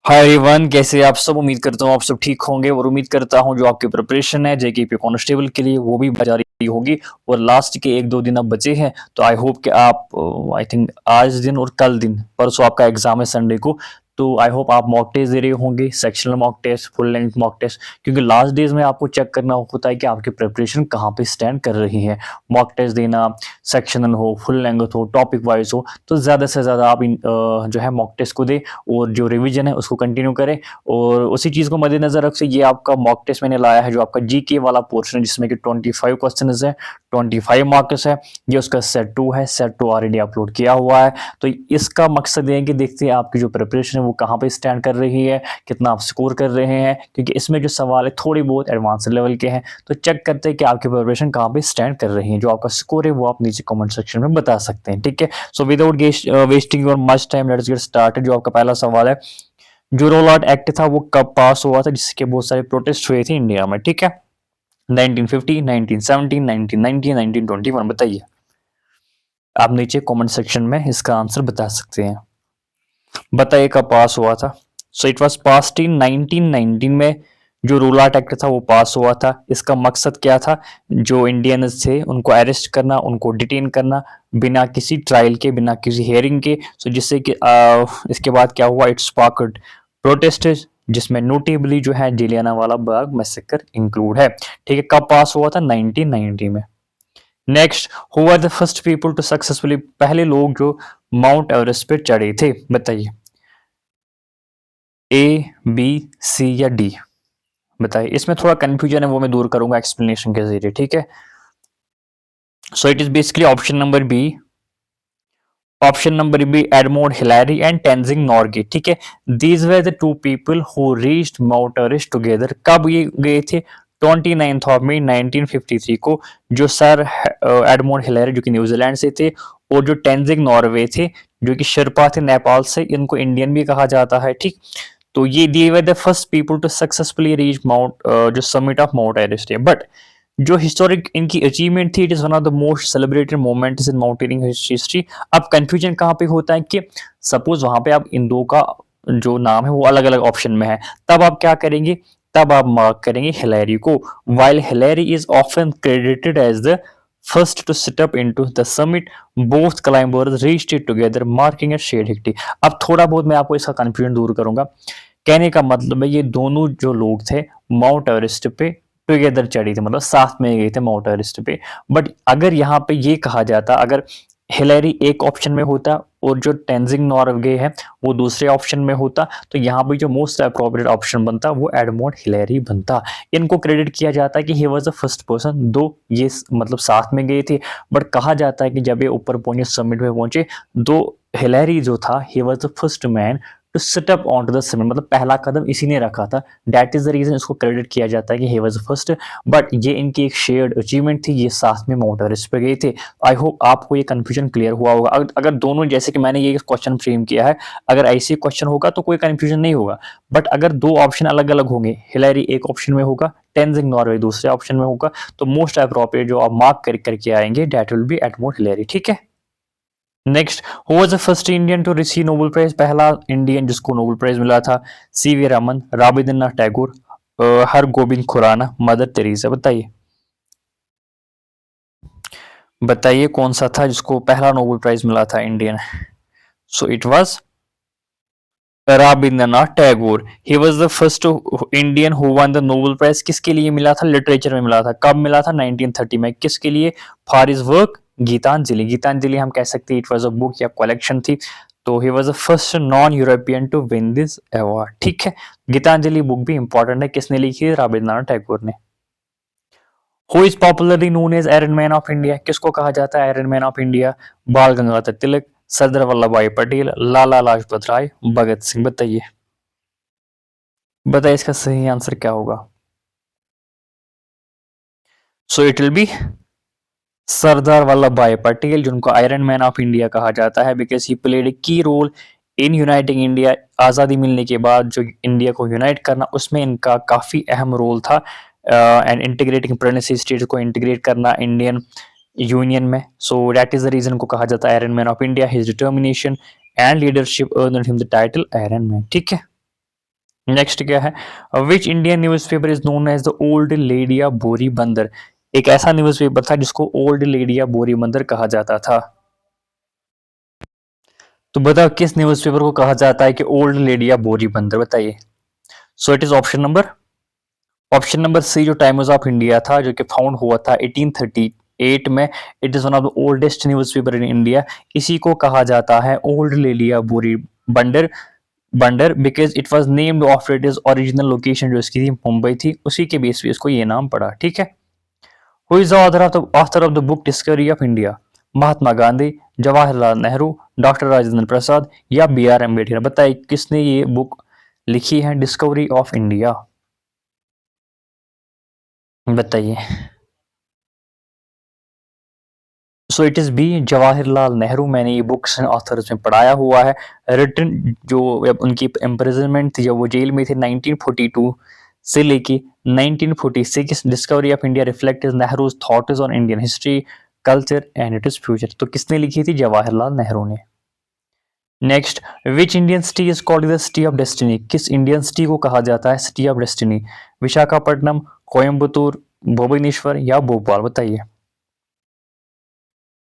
Hi everyone, कैसे आप सब। उम्मीद करता हूँ आप सब ठीक होंगे और उम्मीद करता हूँ जो आपकी प्रिपरेशन है जेकेपी कांस्टेबल के लिए वो भी जारी होगी। और लास्ट के एक दो दिन अब बचे हैं, तो आई होप कि आप आई थिंक आज दिन और कल दिन परसों आपका एग्जाम है संडे को। तो आई होप आप मॉक टेस्ट दे रहे होंगे, sectional mock test, full length mock test, क्योंकि लास्ट डेज में आपको चेक करना होता है कि आपकी प्रिपरेशन कहाँ पे स्टैंड कर रही है। मॉक टेस्ट देना, सेक्शनल हो, फुल लेंथ हो, टॉपिक वाइज हो, तो ज़्यादा से ज़्यादा आप जो है मॉक टेस्ट को दे और जो रिवीजन है उसको कंटिन्यू करें। और उसी चीज़ को मद्देनजर रख से ये आपका मॉक टेस्ट मैंने लाया है, जो आपका जीके वाला पोर्शन है जिसमें कि 25 क्वेश्चन है, 25 मार्क्स है। ये उसका सेट 2 है, सेट 2 ऑलरेडी अपलोड किया हुआ है। तो इसका मकसद ये है कि देखते हैं आपकी जो प्रिपरेशन है वो कहाँ पे स्टैंड कर रही है, कितना आप स्कोर कर रहे हैं, क्योंकि इसमें जो सवाल है थोड़ी बहुत एडवांस लेवल के हैं। तो चेक करते हैं कि आपकी प्रिपरेशन कहाँ पे स्टैंड कर रही है। जो आपका स्कोर है वो आप नीचे कमेंट सेक्शन में बता सकते हैं, ठीक है। So without wasting your much time, let's get started. जो आपका पहला सवाल है, जो रोल आउट एक्ट था वो कब पास हुआ था जिसके बहुत सारे प्रोटेस्ट हुए थे इंडिया में, ठीक है। 1950, 1970, 1990, 1921, बताइए। आप नीचे कमेंट सेक्शन में इसका आंसर बता सकते हैं। बताइए कब पास हुआ था। सो इट वाज पास्ड इन 1919 में। जो रूल आउट एक्ट था वो पास हुआ था। इसका मकसद क्या था? जो इंडियंस थे उनको अरेस्ट करना, उनको डिटेन करना बिना किसी ट्रायल के, बिना किसी हेयरिंग के। सो जिससे कि इसके बाद क्या हुआ, इट्स स्पार्क्ड प्रोटेस्ट, जिसमें नोटेबली जो है जलियांवाला वाला बाग मैसेकर इंक्लूड है। ठीक है, कब पास हुआ था? 1990 में। Next, who are the first people to successfully, पहले लोग जो माउंट एवरेस्ट पे चढ़े थे, बताइए। ए, बी, सी या डी? बताइए। इसमें थोड़ा कंफ्यूजन है, वो मैं दूर करूंगा एक्सप्लेनेशन के जरिए, ठीक है। So it is basically option number B. Option number B, Edmund Hillary and Tenzing Norgay, ठीक है। These were the two people who reached Mount Everest together. कब ये गए थे? 29 ऑफ मई 1953 को। जो सर एडमोंड हिलैरी जो कि न्यूजीलैंड से थे, और जो टेंजिंग नॉर्वे थे जो कि शेरपा थे नेपाल से, इनको इंडियन भी कहा जाता है, ठीक। तो ये they were the first people to successfully reach mount जो समिट ऑफ माउंट एवरेस्ट है। बट जो हिस्टोरिक इनकी अचीवमेंट थी, it is one of the most celebrated moments in mountaineering history. अब कंफ्यूजन कहाँ पे होता है कि सपोज वहां पे आप इन दो का जो नाम है वो अलग अलग ऑप्शन में है, तब आप क्या करेंगे? तब आप मार्क करेंगे हिलैरी को। While Hillary is often credited as the first to step into the summit, both climbers reached it together, marking a shared victory। अब थोड़ा बहुत मैं आपको इसका कंफ्यूजन दूर करूंगा। कहने का मतलब है ये दोनों जो लोग थे माउंट एवरेस्ट पे टुगेदर चढ़ी थी, मतलब साथ में गए थे माउंट एवरेस्ट पे। बट अगर यहाँ पे ये कहा जाता, अगर हिलैरी एक ऑप्शन में होता और जो टेंजिंग नॉर्गे है वो दूसरे ऑप्शन में होता, तो यहाँ पे जो मोस्ट अप्रोप्रिएट ऑप्शन बनता वो एडमोंड हिलैरी बनता। इनको क्रेडिट किया जाता है कि ही वाज द फर्स्ट पर्सन, दो ये मतलब साथ में गए थे। बट कहा जाता है कि जब ये ऊपर पहुंचे, समिट में पहुंचे, दो हिलैरी जो था, he was the first man to sit up on to the summit, मतलब पहला कदम इसी ने रखा था। दैट इज द रीजन इसको क्रेडिट किया जाता है कि ही वाज फर्स्ट। बट ये इनकी एक शेयर्ड अचीवमेंट थी, ये साथ में माउंट एवरेस्ट पे गए थे। आई होप आपको ये कंफ्यूजन क्लियर हुआ होगा। अगर दोनों, जैसे कि मैंने ये क्वेश्चन फ्रेम किया है, अगर ऐसे क्वेश्चन होगा तो कोई कंफ्यूजन नहीं होगा। बट अगर दो ऑप्शन अलग अलग होंगे, हिलैरी एक ऑप्शन में होगा, टेंजिंग नॉर्वे दूसरे ऑप्शन में होगा, तो मोस्ट अप्रोप्रिएट जो आप मार्क करके आएंगे that will be Edmund Hillary, ठीक है। Next, who was the first Indian to receive Nobel prize, पहला इंडियन जिसको नोबेल प्राइज मिला था। C V Raman, Rabindranath Tagore, Hargobind Khorana, Mother Teresa, बताइए। बताइए कौन सा था जिसको पहला नोबेल प्राइज मिला था Indian. So it was Rabindranath Tagore. He was the first Indian who won the Nobel prize. किसके लिए मिला था? लिटरेचर में मिला था। कब मिला था? 1930 में। किसके लिए? For his work Gitanjali. Gitanjali हम कह सकते हैं इट वाज अ बुक या कलेक्शन थी। तो he was the first non European to win this award, ठीक है। गीतांजलि बुक भी इंपॉर्टेंट है। किसने लिखी है? रविंद्रनाथ टैगोर ने। Who is popularly known as Iron man of India. किसको कहा जाता है आयरन मैन ऑफ इंडिया? बाल गंगाधर तिलक, सरदार वल्लभ भाई पटेल, लाला लाजपत राय, भगत सिंह, बताइए। बताइए इसका सही आंसर क्या होगा। So it will be Sardar Vallabh भाई पटेल, जिनको आयरन मैन ऑफ इंडिया कहा जाता है, बिकॉज ही प्लेड ए की रोल इन यूनाइटिंग इंडिया। आज़ादी मिलने के बाद जो इंडिया को यूनाइट करना, उसमें इनका काफ़ी अहम रोल था। एंड इंटीग्रेटिंग प्रेगनेंसी स्टेट को इंटीग्रेट करना इंडियन यूनियन में। So that is the reason को कहा जाता है iron man of India. His determination and leadership earned him the title iron man, ठीक है। नेक्स्ट क्या है, which Indian newspaper is known as the old lady of Bori Bunder. एक ऐसा न्यूज़पेपर था जिसको ओल्ड लेडी ऑफ बोरी बंदर कहा जाता था। तो बताओ किस न्यूज़पेपर को कहा जाता है कि old lady of Bori Bunder, बताइए। So it is option number C, जो टाइम्स ऑफ इंडिया था, जो कि फाउंड हुआ था 1838 में। It is one of the oldest newspaper in India. इसी को कहा जाता है old lady of Bori Bunder Bunder because it was named after it is original location, जो इसकी थी मुंबई थी, उसी के बेस पे इसको ये नाम पड़ा। ठीक है। Who is the author of the book Discovery of India? Mahatma Gandhi, Jawaharlal Nehru, doctor Rajendra Prasad या बी आर अम्बेडकर। बताइए किसने ये बुक लिखी है, डिस्कवरी ऑफ इंडिया? बताइए। So it is B, Jawaharlal Nehru. मैंने ये बुक्स ऑथर्स में पढ़ाया हुआ है। रिटन जो उनकी इम्प्रिजनमेंट थी, जब वो जेल में थे 1942 से लेके 1946, discovery of India reflect Nehru's thoughts on Indian history, culture and it is future. तो किसने लिखी थी? जवाहरलाल नेहरू ने। Next, which Indian city is called the city of destiny? किस इंडियन सिटी को कहा जाता है city of destiny? Visakhapatnam, Coimbatore, Bhubaneswar या भोपाल? बताइए।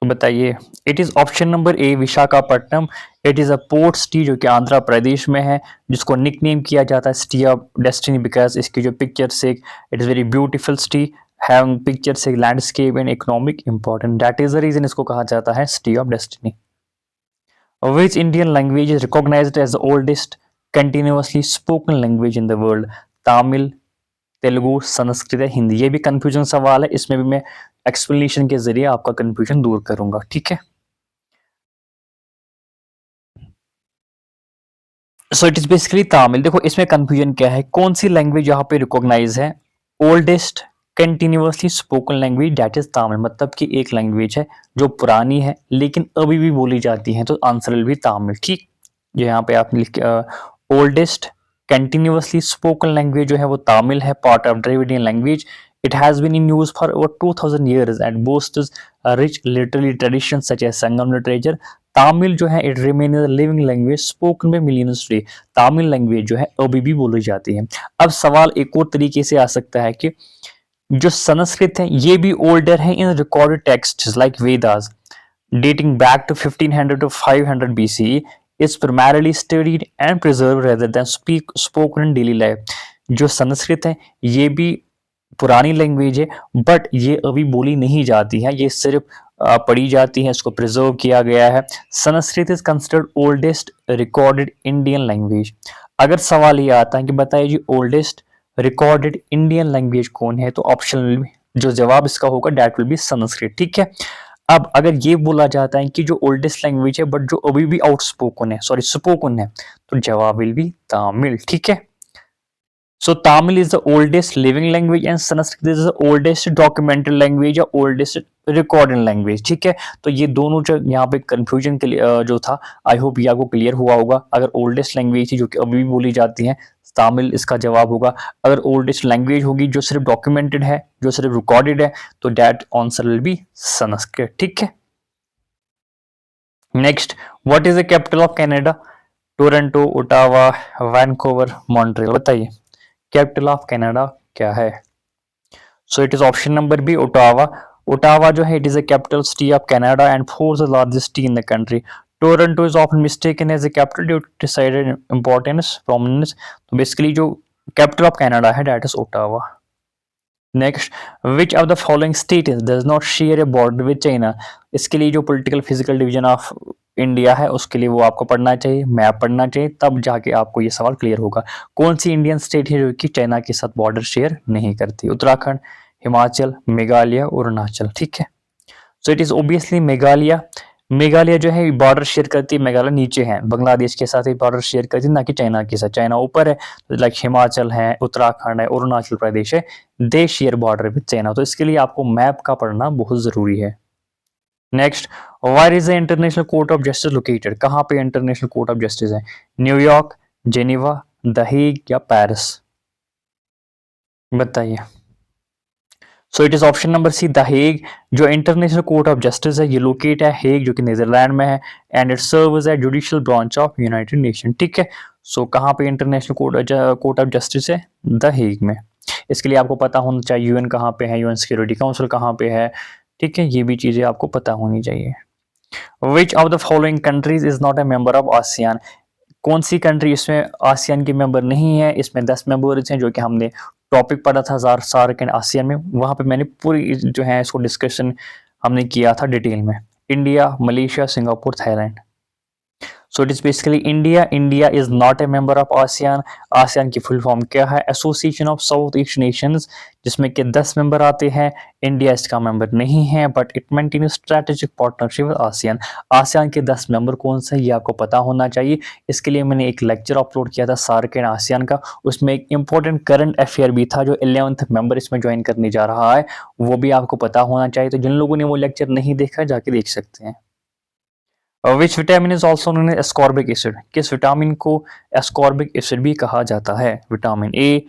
तो बताइए। It is option number A, Visakhapatnam. It is a port city जो कि आंध्र प्रदेश में है, जिसको निकनेम किया जाता है सिटी ऑफ डेस्टिनी बिकॉज इसकी जो पिक्चर से, it is very beautiful city, having picture से landscape and economic important, that is the reason इसको कहा जाता है city of destiny. Which Indian language is recognized as the oldest continuously spoken language in the world? Tamil, Telugu, Sanskrit या हिंदी? ये भी confusion सवाल है, इसमें भी मैं एक्सप्लेनेशन के जरिए आपका कंफ्यूजन दूर करूंगा। ठीक है। So it is basically Tamil. देखो इसमें कंफ्यूजन क्या है, कौन सी लैंग्वेज यहाँ पे रिकॉग्नाइज है? Oldest continuously spoken language, that is Tamil. मतलब कि एक लैंग्वेज है जो पुरानी है लेकिन अभी भी बोली जाती है, तो आंसर विल भी तमिल। ठीक। जो यहाँ पे आप लिख, ओल्डेस्ट कंटिन्यूअसली स्पोकन लैंग्वेज जो है वो तमिल है, part of Dravidian language. It has been in use for over 2000 years and boasts a rich literary tradition such as Sangam literature. Tamil जो है it remain a living language spoken by millions today. Tamil language जो है अभी भी बोली जाती है। अब सवाल एक और तरीके से आ सकता है कि जो संस्कृत है ये भी ओल्डर है in recorded texts like Vedas dating back to 1500 to 500 BCE is primarily studied and preserved rather than spoken in daily life। जो संस्कृत है ये भी पुरानी लैंग्वेज है बट ये अभी बोली नहीं जाती है, ये सिर्फ पढ़ी जाती है, इसको प्रिजर्व किया गया है। Sanskrit is considered oldest recorded Indian language. अगर सवाल ये आता है कि बताइए जी ओल्डेस्ट रिकॉर्डेड इंडियन लैंग्वेज कौन है, तो ऑप्शन जो जवाब इसका होगा दैट विल बी संस्कृत। ठीक है। अब अगर ये बोला जाता है कि जो ओल्डेस्ट लैंग्वेज है बट जो अभी भी आउटस्पोकन है, सॉरी स्पोकन है, तो जवाब विल बी तमिल। ठीक है। So Tamil is the oldest living language and Sanskrit is the oldest documented language या oldest recorded language। ठीक है। तो ये दोनों जो यहाँ पे कंफ्यूजन के लिए जो था, आई होप ये आपको क्लियर हुआ होगा। अगर ओल्डेस्ट लैंग्वेज थी जो कि अभी भी बोली जाती है, तमिल इसका जवाब होगा। अगर ओल्डेस्ट लैंग्वेज होगी जो सिर्फ डॉक्यूमेंटेड है, जो सिर्फ रिकॉर्डेड है, तो that answer will be Sanskrit. ठीक है। Next, what is the capital of Canada? Toronto, Ottawa, Vancouver, Montreal? बताइए कैपिटल ऑफ कनाडा क्या है? So it is option number B, Ottawa. Ottawa जो है it is the capital city of Canada and fourth largest city in the country. Toronto is often mistaken as the capital due to decided importance prominence. तो basically जो capital of Canada है that is Ottawa. Next, which of the following state does not share A border with China? इसके लिए जो political physical division of India है उसके लिए वो आपको पढ़ना चाहिए, मैप पढ़ना चाहिए, तब जाके आपको ये सवाल क्लियर होगा। कौन सी इंडियन स्टेट है जो कि चाइना के साथ बॉर्डर शेयर नहीं करती? उत्तराखंड, हिमाचल, मेघालय, अरुणाचल? ठीक है। So it is obviously Meghalaya. Meghalaya जो है बॉर्डर शेयर करती है, मेघालय नीचे है, बांग्लादेश के साथ ही बॉर्डर शेयर करती है, ना कि चाइना के साथ। चाइना ऊपर है, लाइक हिमाचल है, उत्तराखंड है, अरुणाचल प्रदेश है, दे शेयर बॉर्डर विद चाइना। तो इसके लिए आपको मैप का पढ़ना बहुत जरूरी है। Next, where is the international court of justice located? कहाँ पे इंटरनेशनल कोर्ट ऑफ जस्टिस है? न्यूयॉर्क, जेनीवा, द हेग या पेरिस? बताइए। So it is option number C the Hague. जो इंटरनेशनल कोर्ट ऑफ जस्टिस है ये लोकेट है Hague जो कि नीदरलैंड में है and it serves as judicial branch of united nation. ठीक है, सो कहाँ पे इंटरनेशनल कोर्ट ऑफ जस्टिस है? द हेग में। इसके लिए आपको पता होना चाहिए यूएन कहाँ पे है, यूएन सिक्योरिटी काउंसिल कहाँ पे है। ठीक है, ये भी चीजें आपको पता होनी चाहिए। Which of the following countries is not a member of ASEAN? कौन सी कंट्री इसमें आसियान की मेंबर नहीं है? इसमें 10 मेंबर्स हैं जो कि हमने टॉपिक पढ़ा था सार्क एंड आसियान में, वहां पे मैंने पूरी जो है इसको डिस्कशन हमने किया था डिटेल में। India, Malaysia, Singapore, Thailand. So it is basically India. India is not a member of ASEAN. ASEAN की फुल फॉर्म क्या है? Association of south east Nations, जिसमें कि 10 मेंबर आते हैं। इंडिया इसका मेंबर नहीं है but it maintain strategic partnership with ASEAN. ASEAN के 10 मेंबर कौन से ये आपको पता होना चाहिए। इसके लिए मैंने एक लेक्चर अपलोड किया था सार्क एंड आसियान का, उसमें एक इंपॉर्टेंट करंट अफेयर भी था जो 11th मेंबर इसमें ज्वाइन करने जा रहा है, वो भी आपको पता होना चाहिए। तो जिन लोगों ने वो लेक्चर नहीं देखा जाके देख सकते हैं। Which vitamin is also known as ascorbic acid? किस विटामिन को एस्कॉर्बिक एसिड भी कहा जाता है? Vitamin A,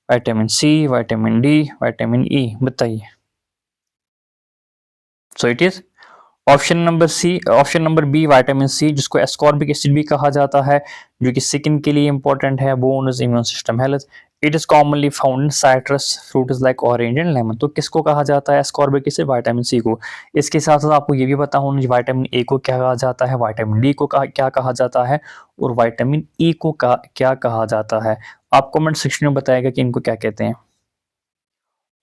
vitamin C, vitamin D, vitamin E, बताइए। So it is option number C, option number B vitamin C, जिसको एस्कॉर्बिक एसिड भी कहा जाता है, जो कि स्किन के लिए इंपॉर्टेंट है, bones, immune system, health. It is commonly found in citrus fruits like orange and lemon. तो किसको कहा जाता है एस्कॉर्बिक एसिड? विटामिन सी को। इसके साथ साथ आपको ये भी पता होना चाहिए विटामिन ए को क्या कहा जाता है, विटामिन डी को क्या कहा जाता है, और विटामिन ई को क्या कहा जाता है। आप कमेंट सेक्शन में बताएगा कि इनको क्या कहते हैं।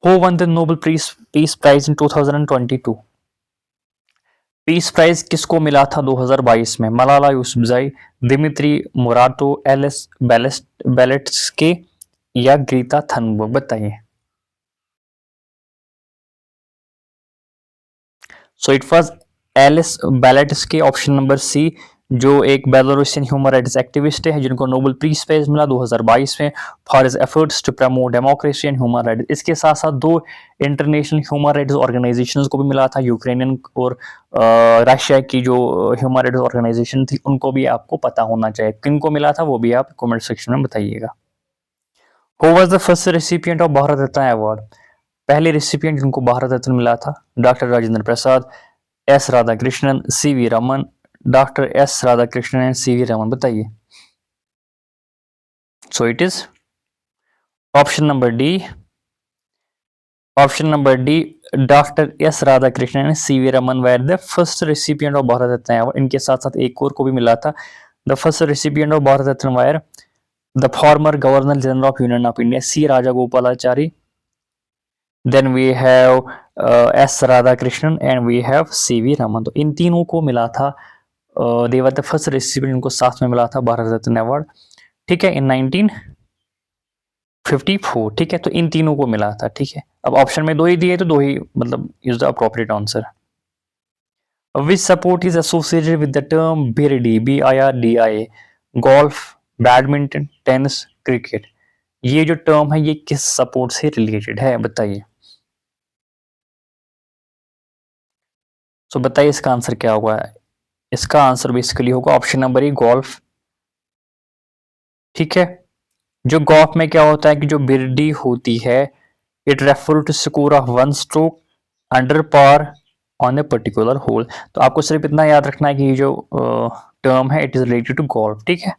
Who won the Nobel peace prize in 2022? Peace prize किसको मिला था 2022 में? Malala Yousafzai, Dmitry Muratov, Ales Bialiatski या ग्रीता थनबर्ग, बताइए। So it was Ales Bialiatski, option number C, जो एक बेलारूसियन ह्यूमन राइट्स एक्टिविस्ट है जिनको नोबेल पीस प्राइज मिला 2022 में for his efforts to promote democracy and human rights. इसके साथ साथ दो इंटरनेशनल ह्यूमन राइट्स ऑर्गेनाइजेशंस को भी मिला था, यूक्रेनियन और रशिया की जो ह्यूमन राइट्स ऑर्गेनाइजेशन थी उनको भी आपको पता होना चाहिए। किनको मिला था वो भी आप कमेंट सेक्शन में बताइएगा। Who was the first recipient of Bharat Ratna award? पहले रेसिपिएंट जिनको भारत रत्न मिला था, doctor Rajendra Prasad, S Radhakrishnan, C V Raman, doctor S Radhakrishnan and C V Raman, बताइए। So it is option number D, option number D, doctor S Radhakrishnan and C V Raman were the first recipient of Bharat Ratna award. इनके साथ साथ एक और को भी मिला था। The first recipient of Bharat Ratna were the former governor general of union of India C Rajagopalachari, then we have S Radhakrishnan and we have C V Raman. तो इन तीनों को मिला था, they were the first recipient, इनको साथ में मिला था भारत रत्न अवार्ड। ठीक है, इन 1954। ठीक है, तो इन तीनों को मिला था। ठीक है, अब ऑप्शन में दो ही दिए तो दो ही मतलब is the appropriate answer. Which sport is associated with the term birdie, BIRDI? Golf, badminton, tennis, cricket. ये जो टर्म है ये किस सपोर्ट से रिलेटेड है, बताइए। तो बताइए इसका आंसर क्या होगा। इसका आंसर बेसिकली होगा ऑप्शन नंबर ई, गोल्फ। ठीक है, जो गोल्फ में क्या होता है कि जो बिरडी होती है it refer to score of one stroke under par on a particular hole. तो आपको सिर्फ इतना याद रखना है कि ये जो टर्म है it is related to golf. ठीक है,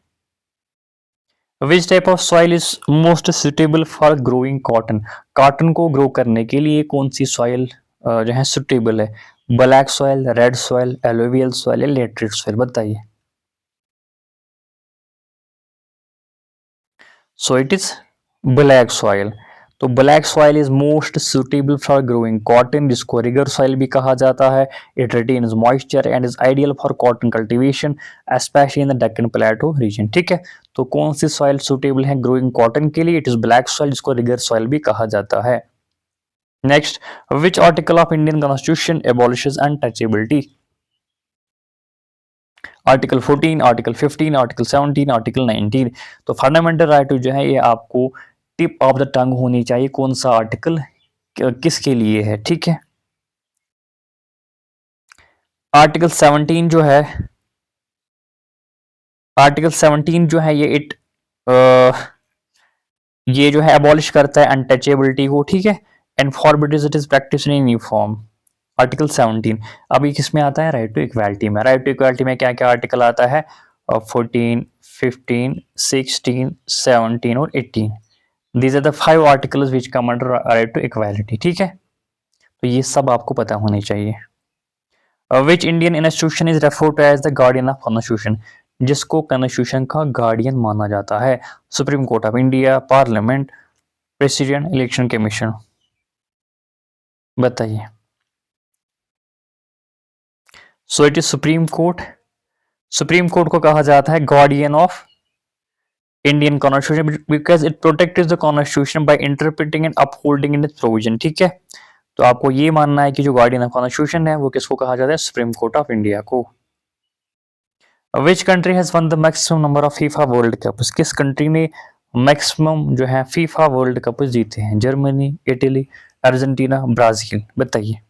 which type of soil is most suitable for growing cotton? Cotton को ग्रो करने के लिए कौन सी सॉइल जो है सुटेबल है? Black soil, red soil, alluvial soil या लेटरेट सॉइल, बताइए। So it is black soil. तो black soil is most suitable for growing cotton, जिसको रिगर सॉइल भी कहा जाता है। It retains moisture and is ideal for cotton cultivation especially in the Deccan plateau region. ठीक है, तो कौन सी सॉइल सुटेबल है ग्रोइंग कॉटन के लिए? इट इज ब्लैक सॉइल, जिसको रिगर सॉइल भी कहा जाता है। Next, which article of Indian constitution abolishes untouchability? Article 14, article 15, article 17, article 19। तो फंडामेंटल राइट जो है ये आपको टिप ऑफ द टंग होनी चाहिए, कौन सा आर्टिकल किसके लिए है। ठीक है, आर्टिकल 17 जो है, आर्टिकल 17 जो है ये ये जो है एबॉलिश करता है अनटचेबिलिटी को। ठीक है, and forbids it is practice in any form. Article 17। अब ये किस में आता है? राइट टू इक्वालिटी में। राइट टू इक्वालिटी में क्या क्या आर्टिकल आता है? 14, 15, 16, 17 और 18। These are the 5 articles which come under right to equality. ठीक है, तो ये सब आपको पता होने चाहिए। Which Indian institution is referred to as the guardian of constitution, जिसको कॉन्स्टिट्यूशन का गार्डियन माना जाता है? Supreme court of India, parliament, president, election commission. बताइए। So it is supreme court. Supreme court को कहा जाता है guardian of Indian constitution because it protects the constitution bye interpreting and upholding in its provision. ठीक है, तो आपको ये मानना है कि जो गार्डियन ऑफ कॉन्स्टिट्यूशन है वो किसको कहा जाता है? सुप्रीम कोर्ट ऑफ इंडिया को। Which country has won the maximum number of FIFA world cups, किस कंट्री ने मैक्सिमम जो है फीफा वर्ल्ड कप जीते हैं? Germany, Italy, Argentina, Brazil. बताइए।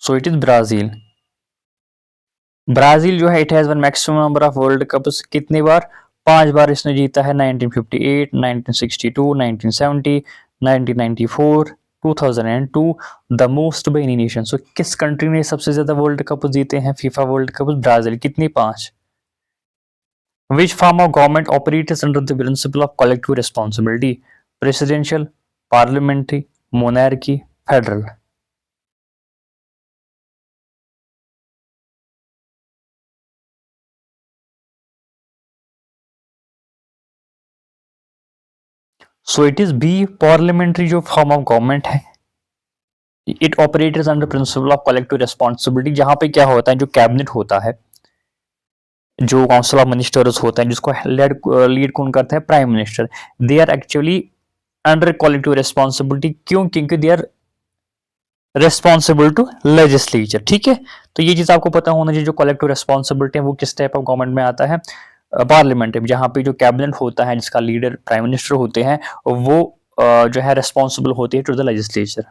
So it is Brazil. Brazil जो है it has won maximum number of world cups, कितनी बार? 5 बार इसने जीता है। 1958, 1962, 1970, 1994, 2002, the most by any nation. So किस कंट्री ने सबसे ज्यादा वर्ल्ड कप जीते हैं फीफा वर्ल्ड कप? ब्राजील। कितनी? 5। Which form of government operates under the principle of collective responsibility? Presidential, parliamentary, monarchy, federal. So it is B, parliamentary जो form of government है it operates under principle of collective responsibility, जहां पे क्या होता है, जो cabinet होता है, जो काउंसिल ऑफ मिनिस्टर्स होता है, जिसको लीड कौन करता है? Prime minister. They are actually under collective responsibility. क्यों? क्योंकि they are responsible to legislature. ठीक है, तो ये चीज आपको पता होना चाहिए। जो कलेक्टिव रिस्पॉन्सिबिलिटी है वो किस टाइप ऑफ गवर्नमेंट में आता है? पार्लियामेंट में, जहां पे जो कैबिनेट होता है जिसका लीडर प्राइम मिनिस्टर होते हैं वो जो है रिस्पॉन्सिबल होती है to the legislature.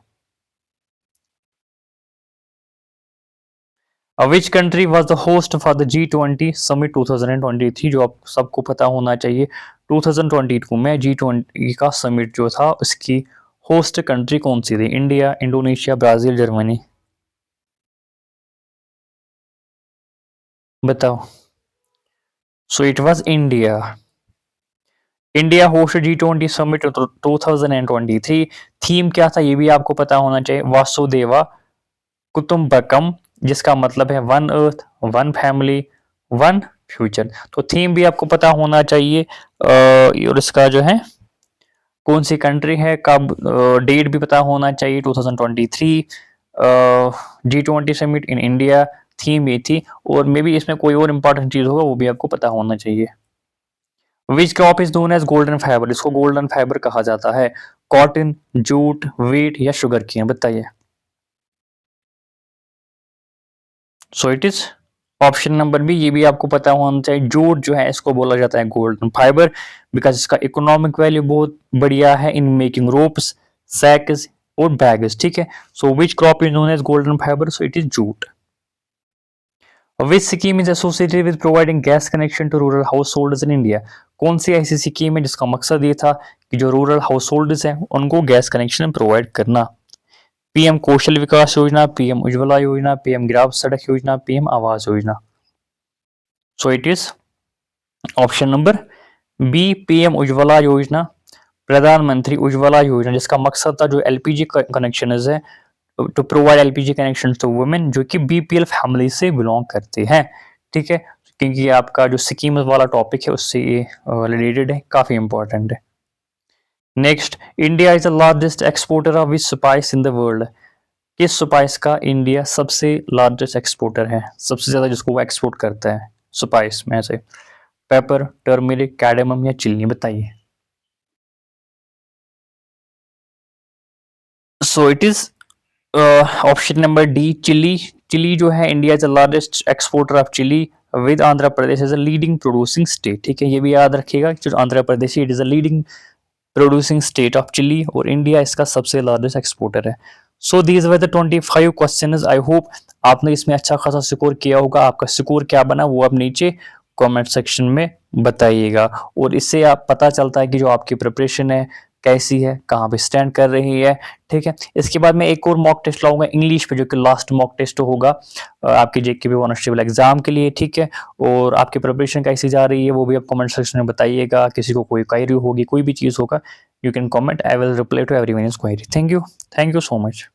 Which country was the host for the G20 summit 2023? जो आप सबको पता होना चाहिए, 2022 में G20 का समिट जो था उसकी होस्ट कंट्री कौन सी थी? India, Indonesia, Brazil, Germany. बताओ। So it was India. India host G20 summit 2023। Theme क्या था ये भी आपको पता होना चाहिए। वासुदेवा कुटुंबकम, जिसका मतलब है one earth, one family, one future. तो थीम भी आपको पता होना चाहिए। और इसका जो है कौन सी कंट्री है, कब, डेट भी पता होना चाहिए। 2023 G20 summit in India, theme ये थी। और मे बी इसमें कोई और इंपॉर्टेंट चीज होगा वो भी आपको पता होना चाहिए। Which crop is known as golden fibre? इसको गोल्डन फाइबर कहा जाता है। कॉटन, जूट, वीट या शुगर की? बताइए। So it is option number B. ये भी आपको पता होना चाहिए। जूट जो है इसको बोला जाता है गोल्डन फाइबर बिकॉज इसका इकोनॉमिक वैल्यू बहुत बढ़िया है इन मेकिंग रोप्स, सैक्स और बैग्स। ठीक है, so which crop is known as golden fibre? So it is jute. Which scheme is associated with providing gas connection to rural householders in India? कौन सी ऐसी scheme है जिसका मकसद ये था कि जो रूरल हाउस होल्डर्स हैं उनको गैस कनेक्शन प्रोवाइड करना? पीएम कौशल विकास योजना, पीएम उज्ज्वला योजना, पीएम ग्राम सड़क योजना, PM Awas Yojana. So it is option number B, PM Ujjwala Yojana, Pradhan Mantri Ujjwala Yojana, जिसका मकसद था जो एलपीजी कनेक्शन है to provide LPG connection to women जो कि बीपीएल फैमिली से बिलोंग करते हैं। ठीक है, क्योंकि आपका जो स्कीम वाला टॉपिक है उससे ये रिलेटेड है, काफी इंपॉर्टेंट है। Next, India is the largest exporter of which spice in the world? किस स्पाइस का इंडिया सबसे लार्जेस्ट एक्सपोर्टर है? सबसे ज्यादा जिसको वो एक्सपोर्ट करता है स्पाइस में से? पेपर, टर्मरिक, कैडेमम या चिल्ली? बताइए। So it is option number D, chilli. Chilli जो है India is the largest exporter of chilli with Andhra Pradesh as a leading producing state. ठीक है, ये भी याद रखिएगा जो Andhra Pradesh it is a leading producing state of chilli और इंडिया इसका सबसे लार्जेस्ट एक्सपोर्टर है। So these were the 25 question. I hope आपने इसमें अच्छा खासा स्कोर किया होगा। आपका स्कोर क्या बना वो आप नीचे कमेंट सेक्शन में बताइएगा। और इससे आप पता चलता है कि जो आपकी प्रिपरेशन है कैसी है, कहाँ पे स्टैंड कर रही है, ठीक है। इसके बाद मैं एक और मॉक टेस्ट लाऊंगा इंग्लिश पे, जो कि लास्ट मॉक टेस्ट होगा आपके जेकेबी कॉन्स्टेबल एग्जाम के लिए, ठीक है। और आपकी प्रिपरेशन कैसी जा रही है वो भी आप कमेंट सेक्शन में बताइएगा। किसी को कोई क्वेरी होगी, कोई भी चीज़ होगा, you can comment, I will reply to everyone is query. Thank you so much.